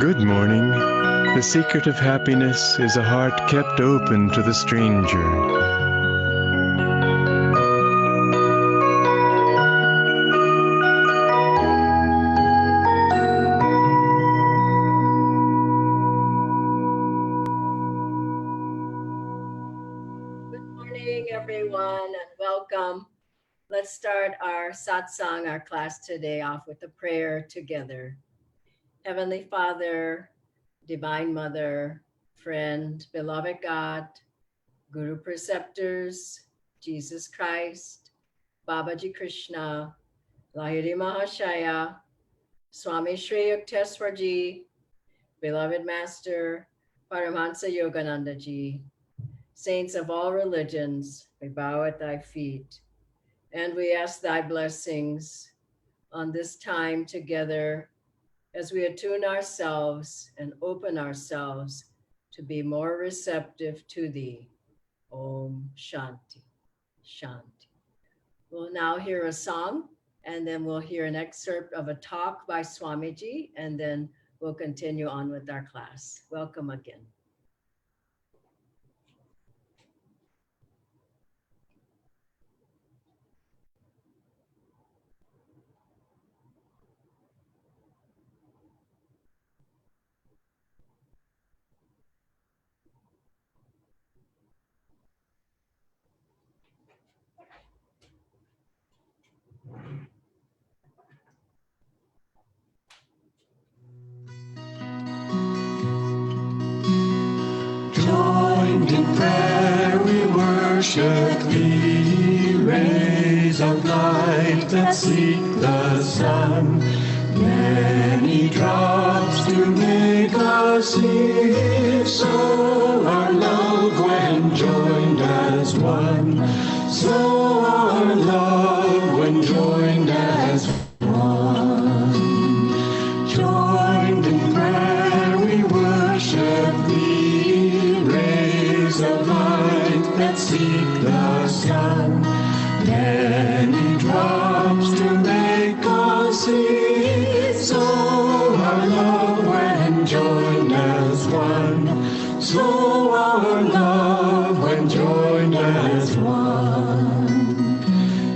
Good morning. The secret of happiness is a heart kept open to the stranger. Good morning, everyone, and welcome. Let's start our satsang, our class today, off with a prayer together. Heavenly Father, Divine Mother, friend, beloved God, Guru Preceptors, Jesus Christ, Babaji Krishna, Lahiri Mahashaya, Swami Shri Yukteswarji, beloved Master, Paramahansa Yogananda Ji, saints of all religions, we bow at thy feet, and we ask thy blessings on this time together as we attune ourselves and open ourselves to be more receptive to thee. Om Shanti, Shanti. We'll now hear a song, and then we'll hear an excerpt of a talk by Swamiji, and then we'll continue on with our class. Welcome again. Joined in prayer we worship thee, rays of light that seek the sun, many drops to make us see, so our love when joined as one, so our love when joined as one. Joined in prayer we worship thee, rays of light that seek the sun, many drops to make us see, so our love when joined as one, so our love when joined as one.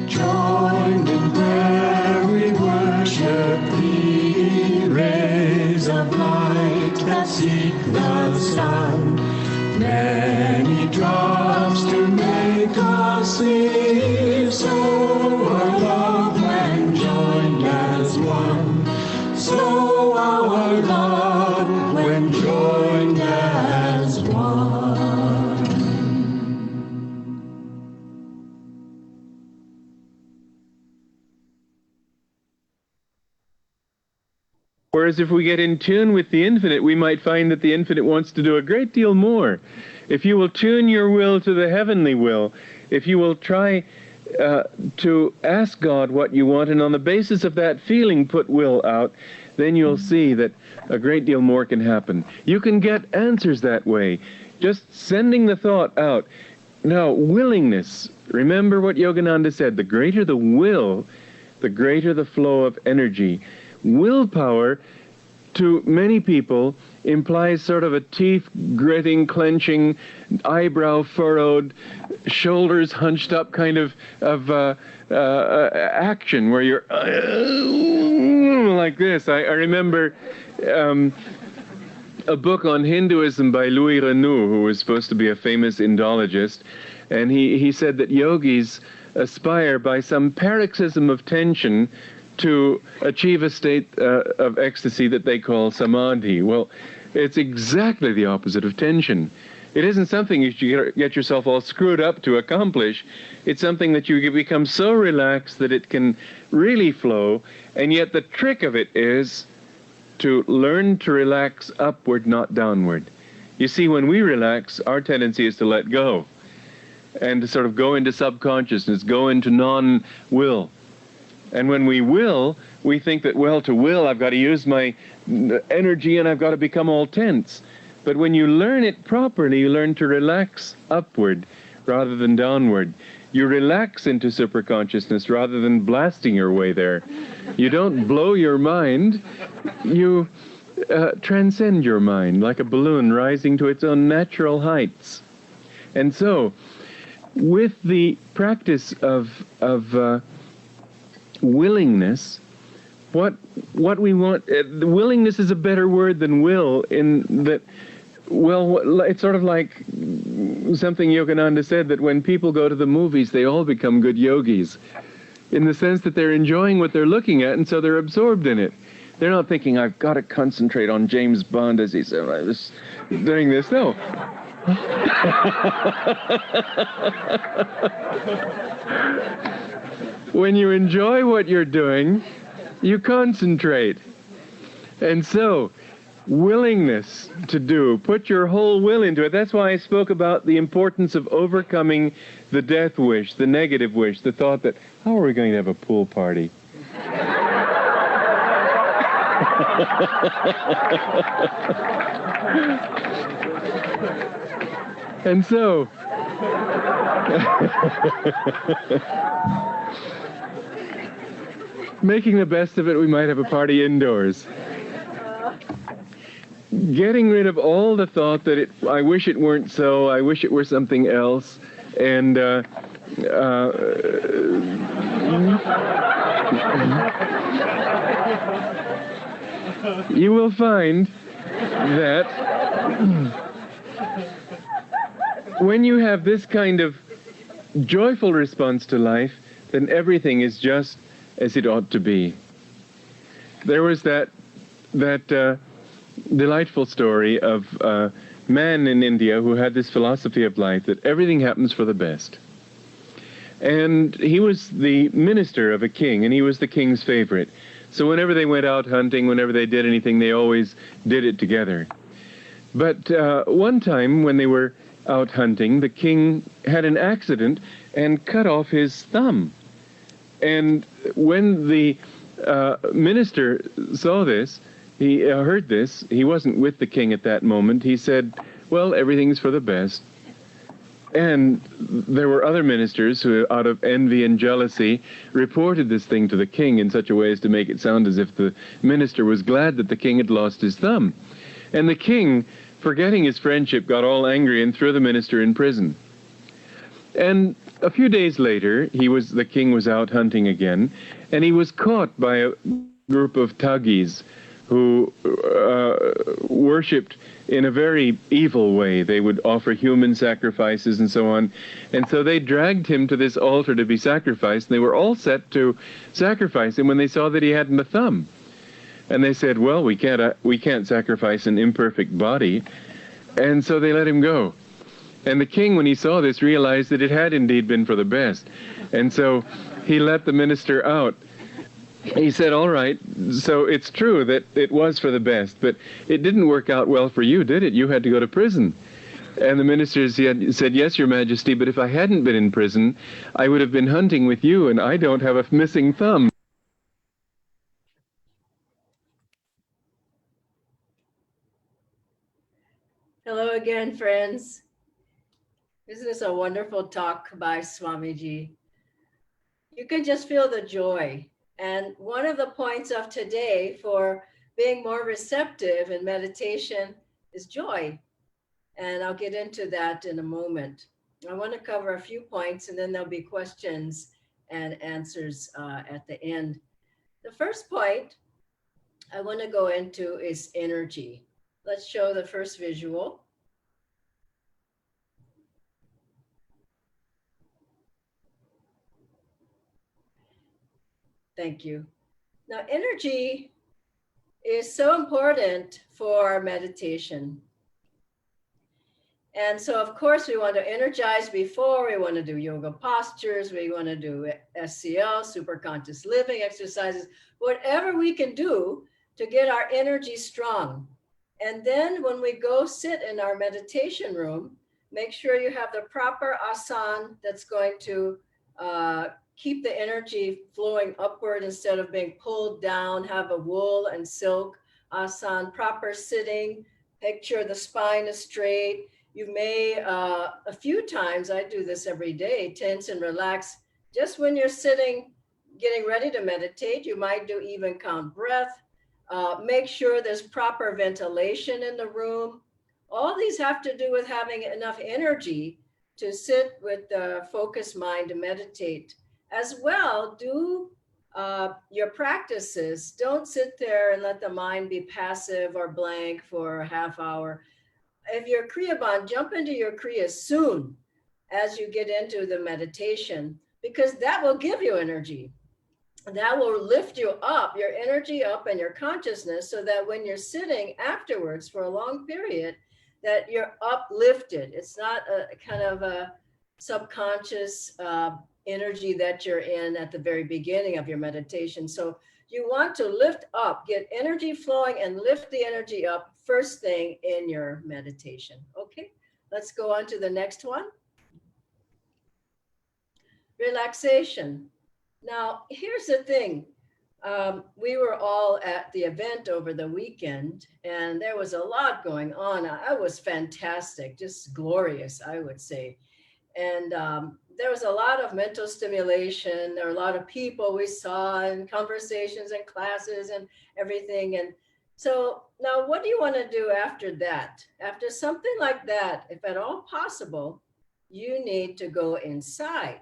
Joined in prayer we worship thee, rays of light that seek the sun, many drops to make us see, so our love when joined as one, so our love when joined as one. Whereas if we get in tune with the infinite, we might find that the infinite wants to do a great deal more. If you will tune your will to the heavenly will, if you will try to ask God what you want, and on the basis of that feeling put will out, then you'll see that a great deal more can happen. You can get answers that way, just sending the thought out. Now, willingness. Remember what Yogananda said, the greater the will, the greater the flow of energy. Willpower, to many people, implies sort of a teeth-gritting, clenching, eyebrow furrowed, shoulders hunched up kind of action where you're like this. I remember a book on Hinduism by Louis Renou, who was supposed to be a famous Indologist, and he said that yogis aspire by some paroxysm of tension to achieve a state of ecstasy that they call samadhi. Well, it's exactly the opposite of tension. It isn't something you should get yourself all screwed up to accomplish. It's something that you become so relaxed that it can really flow, and yet the trick of it is to learn to relax upward, not downward. You see, when we relax, our tendency is to let go and to sort of go into subconsciousness, go into non-will. And when we will, we think that, well, to will, I've got to use my energy and I've got to become all tense. But when you learn it properly, you learn to relax upward rather than downward. You relax into superconsciousness rather than blasting your way there. You don't blow your mind. You transcend your mind like a balloon rising to its own natural heights. And so, with the practice of willingness, what we want, willingness is a better word than will, in that, well, it's sort of like something Yogananda said, that when people go to the movies, they all become good yogis, in the sense that they're enjoying what they're looking at, and so they're absorbed in it. They're not thinking, I've got to concentrate on James Bond as he's doing this. No. When you enjoy what you're doing, you concentrate. And so, willingness to do, put your whole will into it. That's why I spoke about the importance of overcoming the death wish, the negative wish, the thought that, how are we going to have a pool party? And so, making the best of it, we might have a party indoors. Getting rid of all the thought that I wish it weren't so, I wish it were something else, and you will find that when you have this kind of joyful response to life, then everything is just as it ought to be. There was that delightful story of a man in India who had this philosophy of life that everything happens for the best. And he was the minister of a king, and he was the king's favorite. So whenever they went out hunting, whenever they did anything, they always did it together. But one time when they were out hunting, the king had an accident and cut off his thumb. And when the minister saw this, he heard this, he wasn't with the king at that moment, he said, well, everything's for the best. And there were other ministers who, out of envy and jealousy, reported this thing to the king in such a way as to make it sound as if the minister was glad that the king had lost his thumb. And the king, forgetting his friendship, got all angry and threw the minister in prison. And a few days later, the king was out hunting again, and he was caught by a group of Thugis who worshipped in a very evil way. They would offer human sacrifices and so on. And so they dragged him to this altar to be sacrificed, and they were all set to sacrifice him when they saw that he hadn't a thumb. And they said, well, we can't sacrifice an imperfect body. And so they let him go. And the king, when he saw this, realized that it had indeed been for the best. And so he let the minister out. He said, all right, so it's true that it was for the best, but it didn't work out well for you, did it? You had to go to prison. And the minister said, yes, Your Majesty, but if I hadn't been in prison, I would have been hunting with you, and I don't have a missing thumb. Hello again, friends. This is a wonderful talk by Swamiji. You can just feel the joy. And one of the points of today for being more receptive in meditation is joy. And I'll get into that in a moment. I want to cover a few points, and then there'll be questions and answers at the end. The first point I want to go into is energy. Let's show the first visual. Thank you. Now, energy is so important for meditation. And so, of course, we want to energize before, we want to do yoga postures, we want to do SCL, super conscious living exercises, whatever we can do to get our energy strong. And then when we go sit in our meditation room, make sure you have the proper asana that's going to keep the energy flowing upward instead of being pulled down. Have a wool and silk asana, proper sitting, picture the spine is straight. You may, a few times, I do this every day, tense and relax. Just when you're sitting, getting ready to meditate, you might do even count breath. Make sure there's proper ventilation in the room. All these have to do with having enough energy to sit with the focused mind to meditate. As well, do your practices. Don't sit there and let the mind be passive or blank for a half hour. If you're Kriya Bond, jump into your Kriya soon as you get into the meditation, because that will give you energy. That will lift you up, your energy up and your consciousness, so that when you're sitting afterwards for a long period, that you're uplifted. It's not a kind of a subconscious energy that you're in at the very beginning of your meditation. So you want to lift up, get energy flowing and lift the energy up first thing in your meditation. Okay, let's go on to the next one. Relaxation. Now, here's the thing. We were all at the event over the weekend, and there was a lot going on. It was fantastic, just glorious, I would say. And there was a lot of mental stimulation. There were a lot of people we saw, and conversations and classes and everything. And so now what do you want to do after that? After something like that, if at all possible, you need to go inside,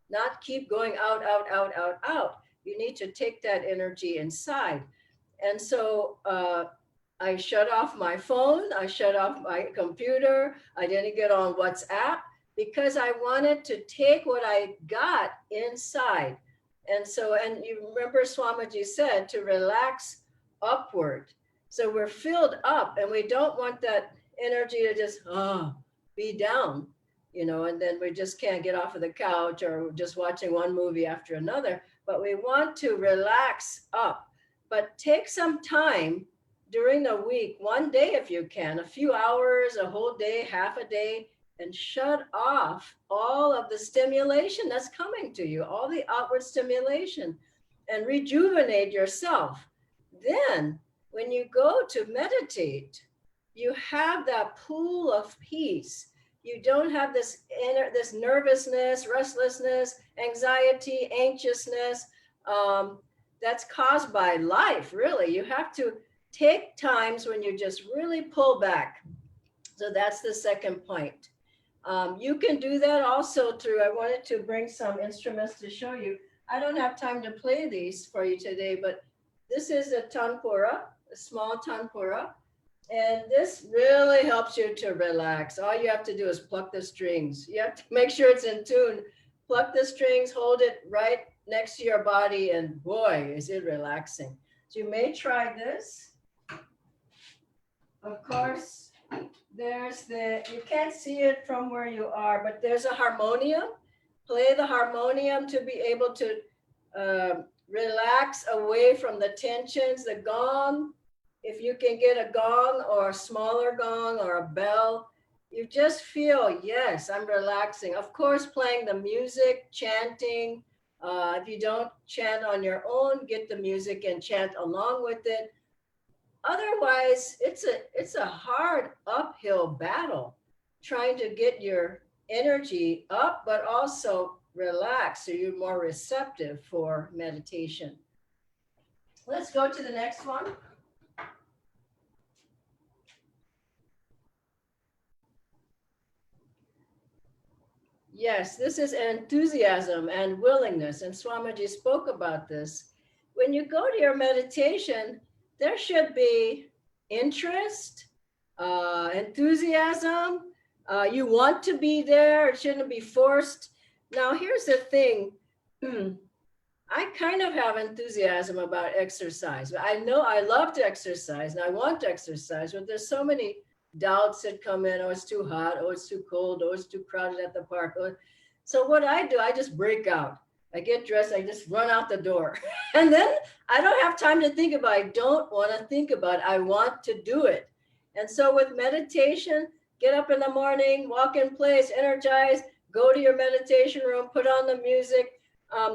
not keep going out, out, out, out, out. You need to take that energy inside. And so I shut off my phone. I shut off my computer. I didn't get on WhatsApp because I wanted to take what I got inside. And so, and you remember Swamiji said to relax upward. So we're filled up and we don't want that energy to just be down, you know, and then we just can't get off of the couch or just watching one movie after another. But we want to relax up, but take some time during the week, one day if you can, a few hours, a whole day, half a day, and shut off all of the stimulation that's coming to you, all the outward stimulation, and rejuvenate yourself. Then when you go to meditate, you have that pool of peace. You don't have this nervousness, restlessness, anxiety, anxiousness that's caused by life, really. You have to take times when you just really pull back. So that's the second point. You can do that also through, I wanted to bring some instruments to show you. I don't have time to play these for you today, but this is a tanpura, a small tanpura. And this really helps you to relax. All you have to do is pluck the strings. You have to make sure it's in tune. Pluck the strings, hold it right next to your body, and boy, is it relaxing. So you may try this. Of course, there's you can't see it from where you are, but there's a harmonium. Play the harmonium to be able to relax away from the tensions, the gong. If you can get a gong or a smaller gong or a bell, you just feel, yes, I'm relaxing. Of course, playing the music, chanting. If you don't chant on your own, get the music and chant along with it. Otherwise, it's a hard uphill battle trying to get your energy up, but also relax so you're more receptive for meditation. Let's go to the next one. Yes, this is enthusiasm and willingness, and Swamiji spoke about this. When you go to your meditation, there should be interest, enthusiasm. You want to be there. It shouldn't be forced. Now, here's the thing. I kind of have enthusiasm about exercise. I know I love to exercise and I want to exercise, but there's so many doubts that come in. Oh, it's too hot. Oh, it's too cold. Oh, it's too crowded at the park. Oh. So what I do, I just break out. I get dressed, I just run out the door. And then I don't have time to think about it. I don't want to think about it. I want to do it. And so with meditation, get up in the morning, walk in place, energize, go to your meditation room, put on the music.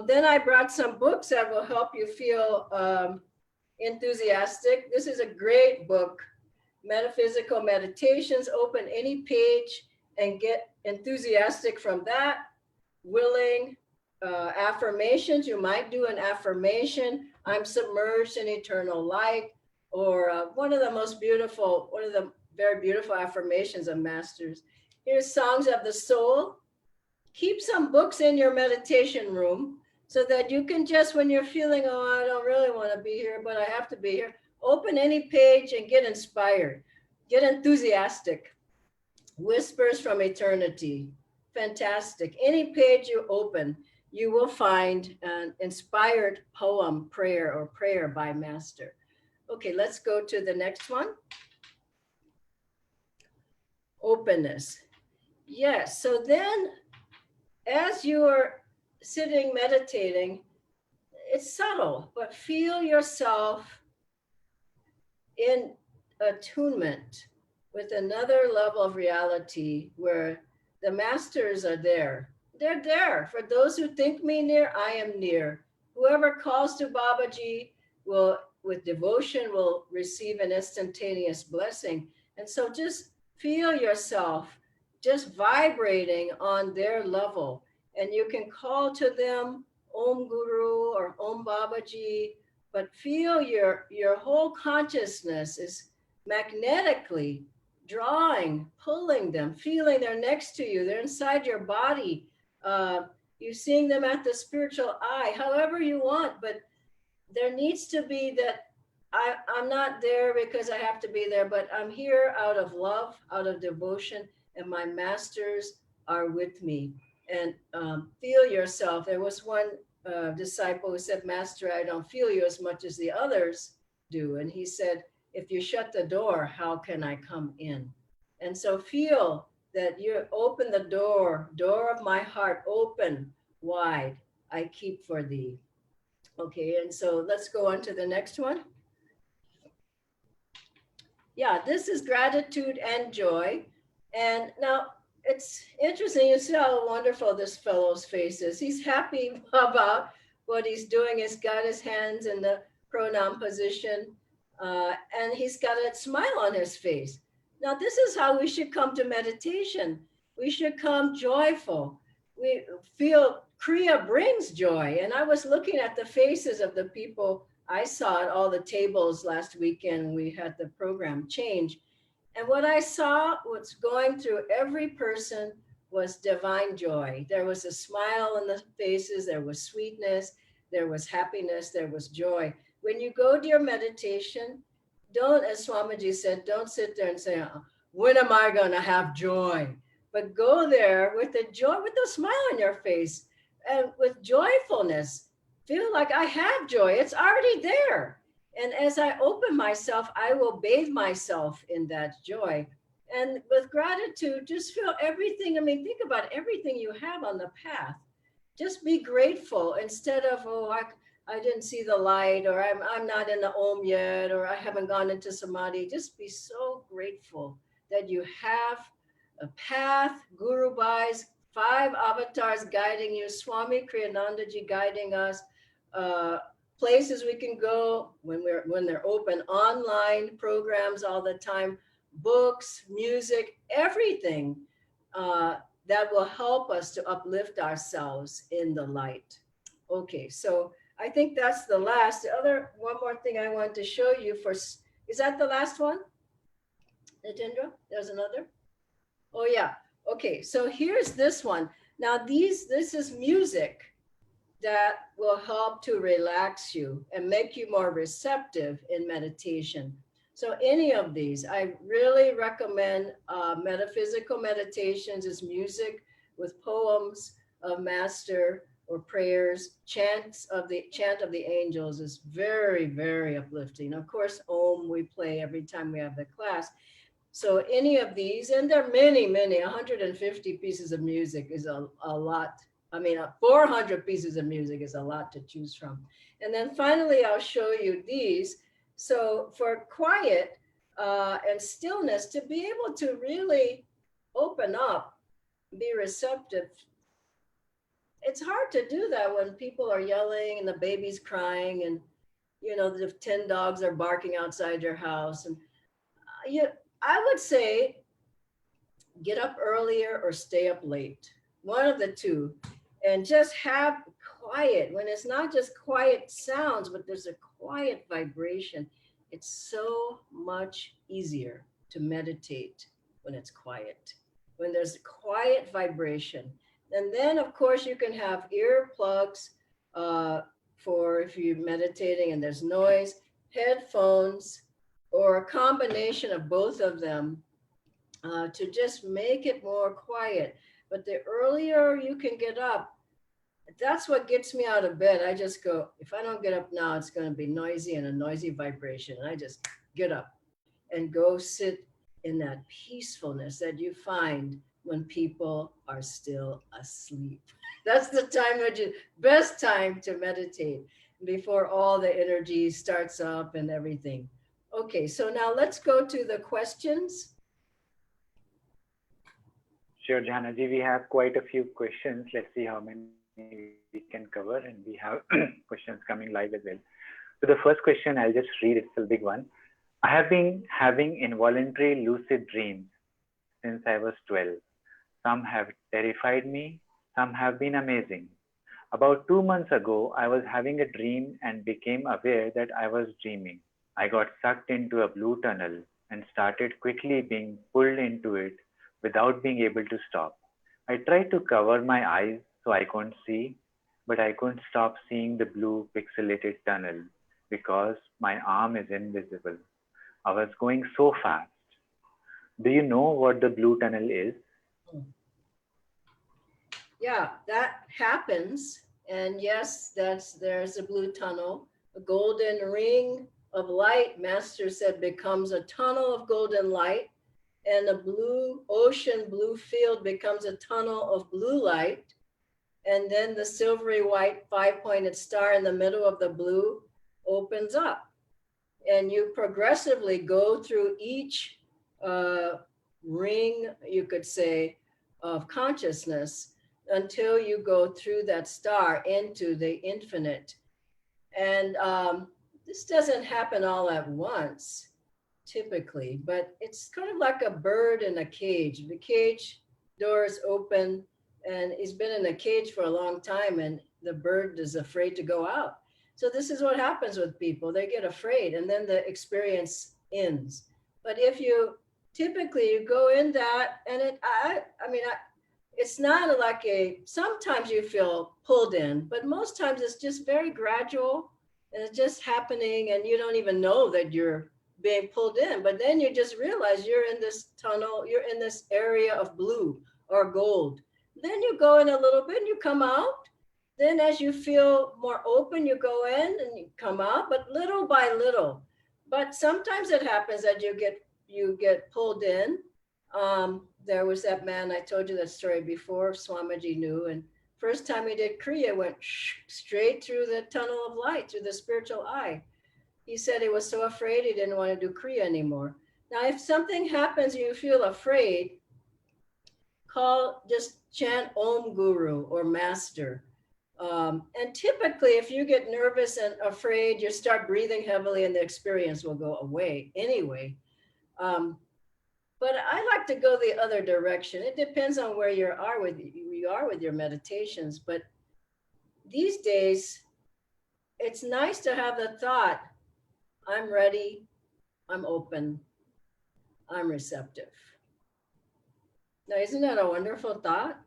Then I brought some books that will help you feel enthusiastic. This is a great book, Metaphysical Meditations. Open any page and get enthusiastic from that. Willing, affirmations. You might do an affirmation. I'm submerged in eternal light. Or one of the very beautiful affirmations of masters. Here's Songs of the Soul. Keep some books in your meditation room so that you can just, when you're feeling, oh, I don't really want to be here, but I have to be here, open any page and get inspired, get enthusiastic. Whispers from Eternity. Fantastic. Any page you open, you will find an inspired poem, prayer, or prayer by Master. Okay, let's go to the next one. Openness. Yes, so then as you are sitting meditating, it's subtle, but feel yourself in attunement with another level of reality where the masters are there. They're there. For those who think me near, I am near. Whoever calls to Babaji will, with devotion, will receive an instantaneous blessing. And so just feel yourself just vibrating on their level. And you can call to them Om Guru or Om Babaji, but feel your whole consciousness is magnetically drawing, pulling them, feeling they're next to you, they're inside your body. You're seeing them at the spiritual eye, however you want, but there needs to be that I'm not there because I have to be there, but I'm here out of love, out of devotion, and my masters are with me. And feel yourself. There was one disciple who said, Master, I don't feel you as much as the others do. And he said, if you shut the door, how can I come in? And so feel that you open the door of my heart, open wide, I keep for thee. Okay, and so let's go on to the next one. Yeah, this is gratitude and joy. And now it's interesting, you see how wonderful this fellow's face is. He's happy about what he's doing. He's got his hands in the pranam position, and he's got a smile on his face. Now, this is how we should come to meditation. We should come joyful. We feel Kriya brings joy. And I was looking at the faces of the people I saw at all the tables last weekend. We had the program change. And what I saw, what's going through every person was divine joy. There was a smile on the faces, there was sweetness, there was happiness, there was joy. When you go to your meditation, don't, as Swamiji said, don't sit there and say, when am I going to have joy? But go there with the joy, with a smile on your face and with joyfulness. Feel like I have joy. It's already there. And as I open myself, I will bathe myself in that joy. And with gratitude, just feel everything. I mean, think about everything you have on the path. Just be grateful instead of, oh, I didn't see the light, or I'm not in the Om yet, or I haven't gone into Samadhi. Just be so grateful that you have a path, Guru Bhai's 5 avatars guiding you, Swami Kriyanandaji guiding us, places we can go when they're open, online programs all the time, books, music, everything that will help us to uplift ourselves in the light. Okay, so I think that's the last. One more thing I want to show you is that the last one? Natendra, there's another? Oh yeah, okay, so here's this one. Now this is music that will help to relax you and make you more receptive in meditation. So any of these, I really recommend metaphysical meditations is music with poems of Master or prayers, chant of the angels is very, very uplifting. Of course, Om we play every time we have the class. So any of these, and there are many, 150 pieces of music is a lot. I mean, 400 pieces of music is a lot to choose from. And then finally, I'll show you these. So for quiet and stillness, to be able to really open up, be receptive, it's hard to do that when people are yelling and the baby's crying and, you know, the 10 dogs are barking outside your house. And I would say get up earlier or stay up late, one of the two, and just have quiet when it's not just quiet sounds, but there's a quiet vibration. It's so much easier to meditate when it's quiet, when there's quiet vibration. And then, of course, you can have earplugs uh, for if you're meditating and there's noise, headphones, or a combination of both of them to just make it more quiet. But the earlier you can get up, that's what gets me out of bed. I just go, if I don't get up now, it's going to be noisy and a noisy vibration. And I just get up and go sit in that peacefulness that you find when people are still asleep. That's the time that you, best time to meditate before all the energy starts up and everything. Okay, so now let's go to the questions. Sure, Jhanaji, we have quite a few questions. Let's see how many we can cover, and we have questions coming live as well. So the first question, I'll just read, it's a big one. I have been having involuntary lucid dreams since I was 12. Some have terrified me, some have been amazing. About 2 months ago, I was having a dream and became aware that I was dreaming. I got sucked into a blue tunnel and started quickly being pulled into it without being able to stop. I tried to cover my eyes so I couldn't see, but I couldn't stop seeing the blue pixelated tunnel because my arm is invisible. I was going so fast. Do you know what the blue tunnel is? Yeah, that happens. And yes, there's a blue tunnel. A golden ring of light, Master said, becomes a tunnel of golden light. And a blue ocean, blue field becomes a tunnel of blue light. And then the silvery white 5-pointed star in the middle of the blue opens up. And you progressively go through each ring, you could say, of consciousness until you go through that star into the infinite. And this doesn't happen all at once, typically, but it's kind of like a bird in a cage. The cage doors open, and he's been in a cage for a long time, and the bird is afraid to go out. So this is what happens with people. They get afraid, and then the experience ends. But if you typically you go in that, and it's not like sometimes you feel pulled in, but most times it's just very gradual, and it's just happening, and you don't even know that you're being pulled in. But then you just realize you're in this tunnel, you're in this area of blue or gold. Then you go in a little bit and you come out. Then as you feel more open, you go in and you come out, but little by little. But sometimes it happens that you get pulled in. There was that man, I told you that story before, Swamiji knew, and first time he did Kriya, went straight through the tunnel of light, through the spiritual eye. He said he was so afraid he didn't want to do Kriya anymore. Now, if something happens and you feel afraid, just chant Om Guru or Master. And typically, if you get nervous and afraid, you start breathing heavily and the experience will go away anyway. But I like to go the other direction. It depends on where you are with your meditations. But these days, it's nice to have the thought, I'm ready, I'm open, I'm receptive. Now, isn't that a wonderful thought?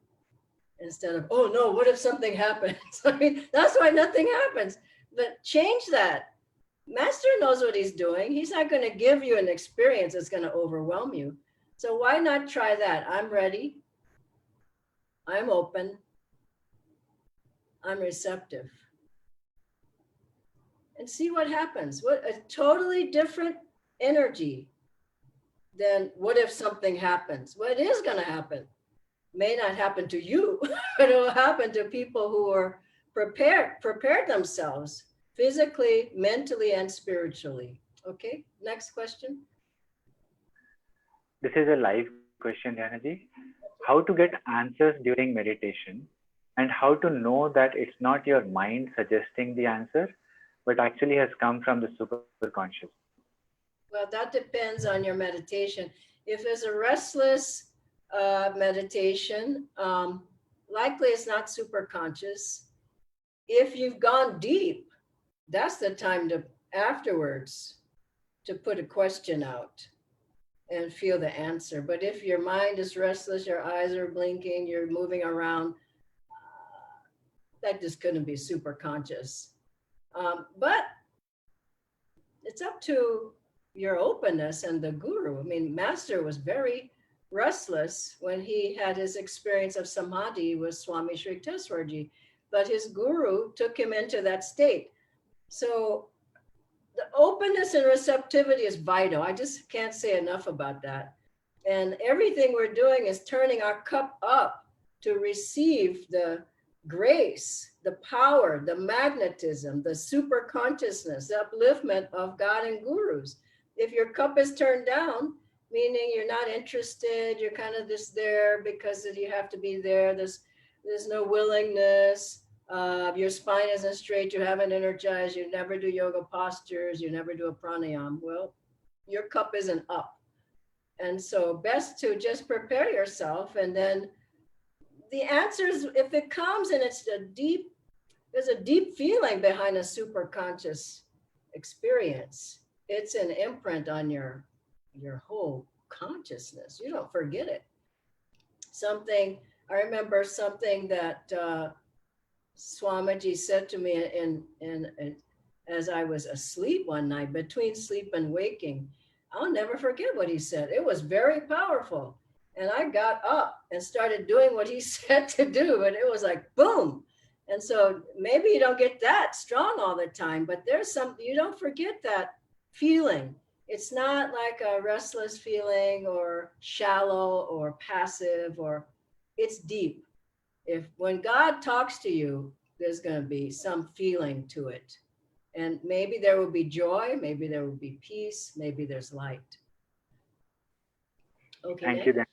Instead of, oh no, what if something happens? I mean, that's why nothing happens. But change that. Master knows what he's doing. He's not going to give you an experience that's going to overwhelm you. So why not try that? I'm ready. I'm open. I'm receptive. And see what happens. What a totally different energy than what if something happens? Well, it is going to happen. May not happen to you, but it will happen to people who are prepared themselves physically, mentally, and spiritually. Okay, next question. This is a live question, Jhanaji. How to get answers during meditation, and how to know that it's not your mind suggesting the answer, but actually has come from the superconscious? Well, that depends on your meditation. If there's a restless meditation, likely it's not super conscious. If you've gone deep, that's the time to afterwards to put a question out and feel the answer. But if your mind is restless, your eyes are blinking, you're moving around, that just couldn't be super conscious. But it's up to your openness and the guru. I mean, Master was very restless when he had his experience of samadhi with Swami Sri Yukteswarji, but his guru took him into that state. So the openness and receptivity is vital. I just can't say enough about that. And everything we're doing is turning our cup up to receive the grace, the power, the magnetism, the super consciousness, the upliftment of God and gurus. If your cup is turned down, meaning you're not interested, you're kind of just there because you have to be there, there's no willingness, your spine isn't straight, you haven't energized, you never do yoga postures, you never do a pranayama, well, your cup isn't up. And so best to just prepare yourself, and then the answers, if it comes and there's a deep feeling behind a super conscious experience, it's an imprint on your whole consciousness. You don't forget it. I remember something that Swamiji said to me as I was asleep one night, between sleep and waking. I'll never forget what he said. It was very powerful. And I got up and started doing what he said to do. And it was like, boom. And so maybe you don't get that strong all the time, but you don't forget that feeling. It's not like a restless feeling or shallow or passive, or it's deep. When God talks to you, there's going to be some feeling to it. And maybe there will be joy, maybe there will be peace, maybe there's light. Okay. Thank you, Dana.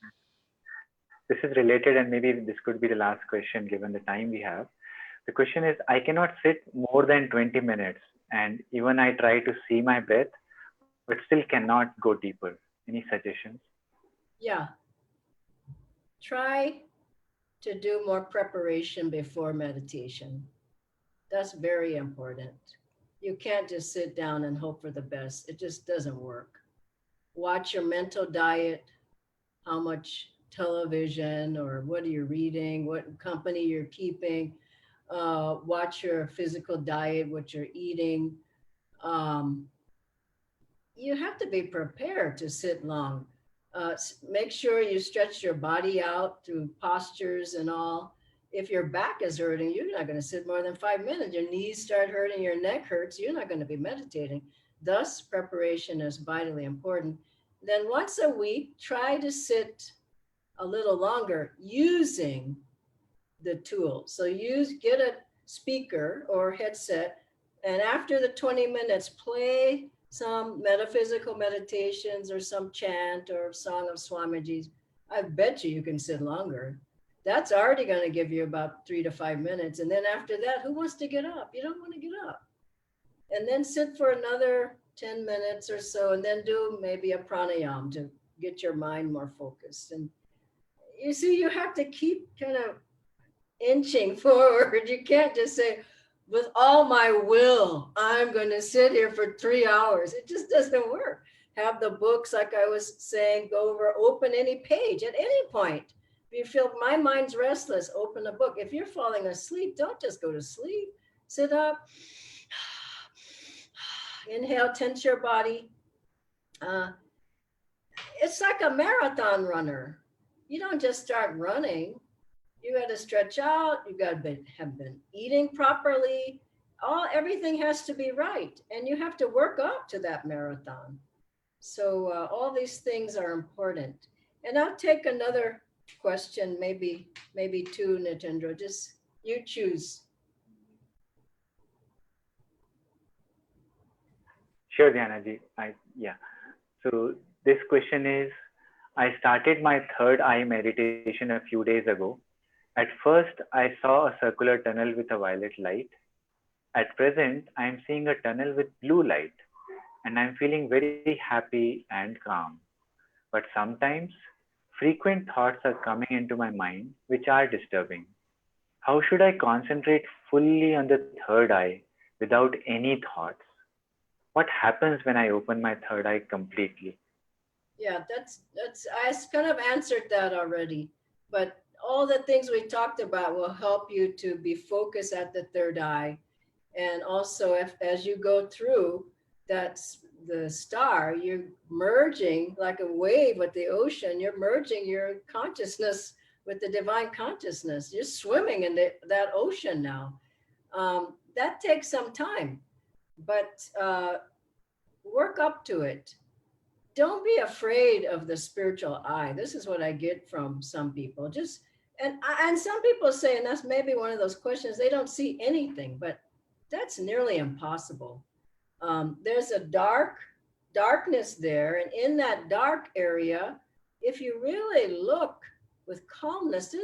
This is related, and maybe this could be the last question given the time we have. The question is, I cannot sit more than 20 minutes, and even I try to see my breath, but still cannot go deeper. Any suggestions? Yeah. Try to do more preparation before meditation. That's very important. You can't just sit down and hope for the best. It just doesn't work. Watch your mental diet, how much television or what are you reading, what company you're keeping. Watch your physical diet, what you're eating. You have to be prepared to sit long. Make sure you stretch your body out through postures and all. If your back is hurting, you're not going to sit more than 5 minutes. Your knees start hurting, your neck hurts, you're not going to be meditating. Thus, preparation is vitally important. Then once a week, try to sit a little longer using the tool. So get a speaker or headset, and after the 20 minutes, play some metaphysical meditations or some chant or song of Swamiji's. I bet you can sit longer. That's already going to give you about 3 to 5 minutes. And then after that, who wants to get up? You don't want to get up. And then sit for another 10 minutes or so, and then do maybe a pranayama to get your mind more focused. And you see, you have to keep kind of inching forward. You can't just say, with all my will, I'm going to sit here for 3 hours. It just doesn't work. Have the books, like I was saying, go over, open any page at any point. If you feel my mind's restless, open a book. If you're falling asleep, don't just go to sleep. Sit up, inhale, tense your body. It's like a marathon runner. You don't just start running. You got to stretch out. You got to have been eating properly. Everything has to be right, and you have to work up to that marathon. So all these things are important. And I'll take another question, maybe 2, Nitendra. Just you choose. Sure, Dhyanaji. Yeah. So this question is, I started my third eye meditation a few days ago. At first, I saw a circular tunnel with a violet light. At present, I am seeing a tunnel with blue light, and I'm feeling very happy and calm. But sometimes, frequent thoughts are coming into my mind, which are disturbing. How should I concentrate fully on the third eye without any thoughts? what happens when I open my third eye completely? Yeah, that's I kind of answered that already. But all the things we talked about will help you to be focused at the third eye. And also, if as you go through that's the star, you're merging like a wave with the ocean. You're merging your consciousness with the divine consciousness. You're swimming in that ocean now. That takes some time, but work up to it. Don't be afraid of the spiritual eye. This is what I get from some people. Just and some people say, and that's maybe one of those questions, they don't see anything, but that's nearly impossible. There's a darkness there, and in that dark area, if you really look with calmness,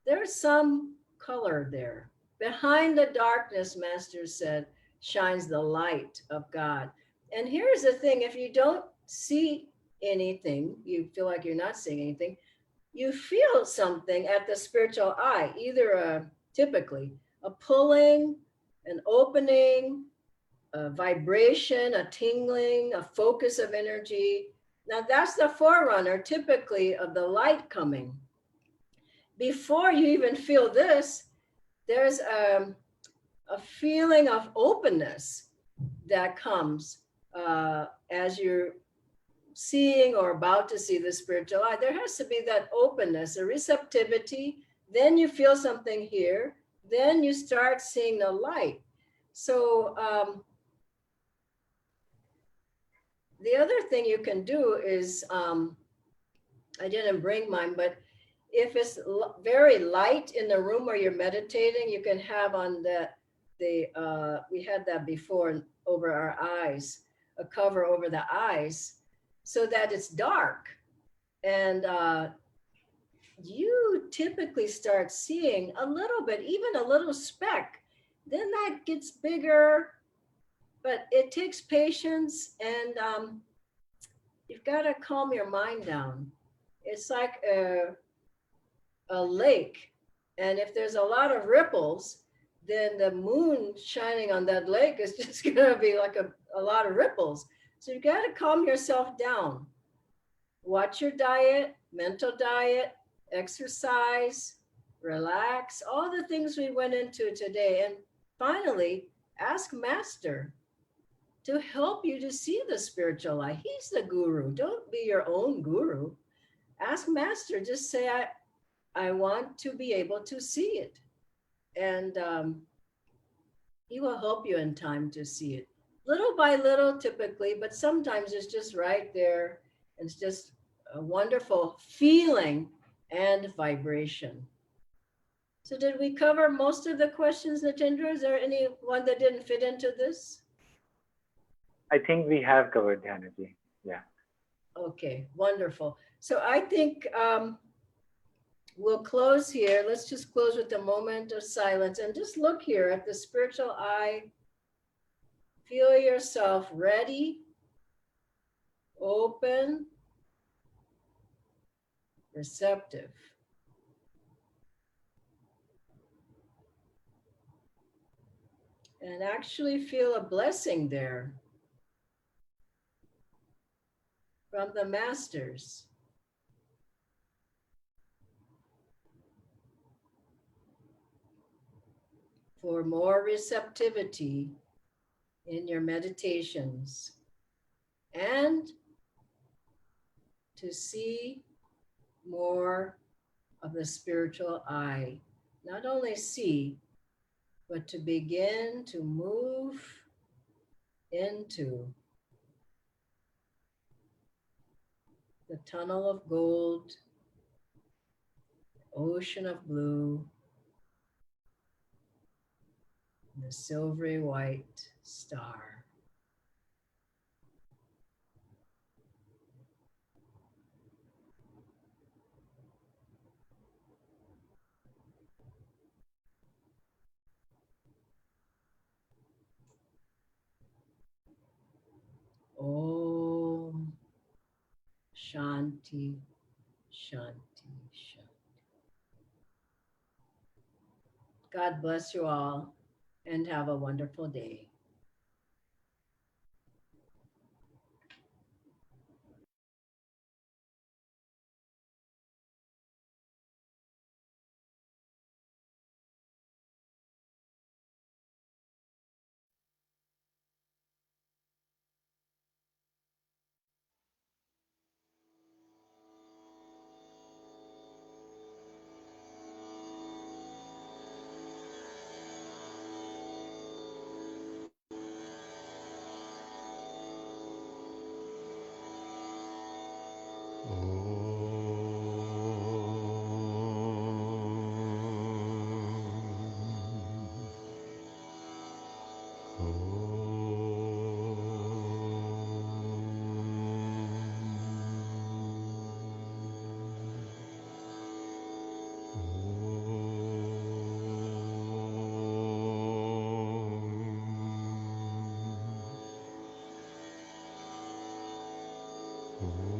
there's some color there. Behind the darkness, Master said, shines the light of God. And here's the thing, if you don't see anything, you feel like you're not seeing anything, you feel something at the spiritual eye, either typically a pulling, an opening, a vibration, a tingling, a focus of energy. Now that's the forerunner typically of the light coming. Before you even feel this, there's a feeling of openness that comes as you're seeing or about to see the spiritual eye. There has to be that openness, a receptivity. Then you feel something here. Then you start seeing the light. So the other thing you can do is, I didn't bring mine, but if it's very light in the room where you're meditating, you can have on we had that before over our eyes, a cover over the eyes so that it's dark. And you typically start seeing a little bit, even a little speck. Then that gets bigger, but it takes patience, and you've got to calm your mind down. It's like a lake, and if there's a lot of ripples, then the moon shining on that lake is just going to be like a lot of ripples. So you got to calm yourself down. Watch your diet, mental diet, exercise, relax, all the things we went into today. And finally, ask Master to help you to see the spiritual light. He's the guru. Don't be your own guru. Ask Master, just say, I want to be able to see it. And he will help you in time to see it. Little by little, typically, but sometimes it's just right there. And it's just a wonderful feeling and vibration. So did we cover most of the questions, Natendra? Is there any one that didn't fit into this? I think we have covered, Dhyanaji. Yeah. Okay, wonderful. So I think we'll close here. Let's just close with a moment of silence and just look here at the spiritual eye. Feel yourself ready, open, receptive. And actually feel a blessing there from the masters. For more receptivity in your meditations and to see more of the spiritual eye. Not only see, but to begin to move into the tunnel of gold, ocean of blue, the silvery white star. Om Shanti, Shanti, Shanti. God bless you all and have a wonderful day. Om.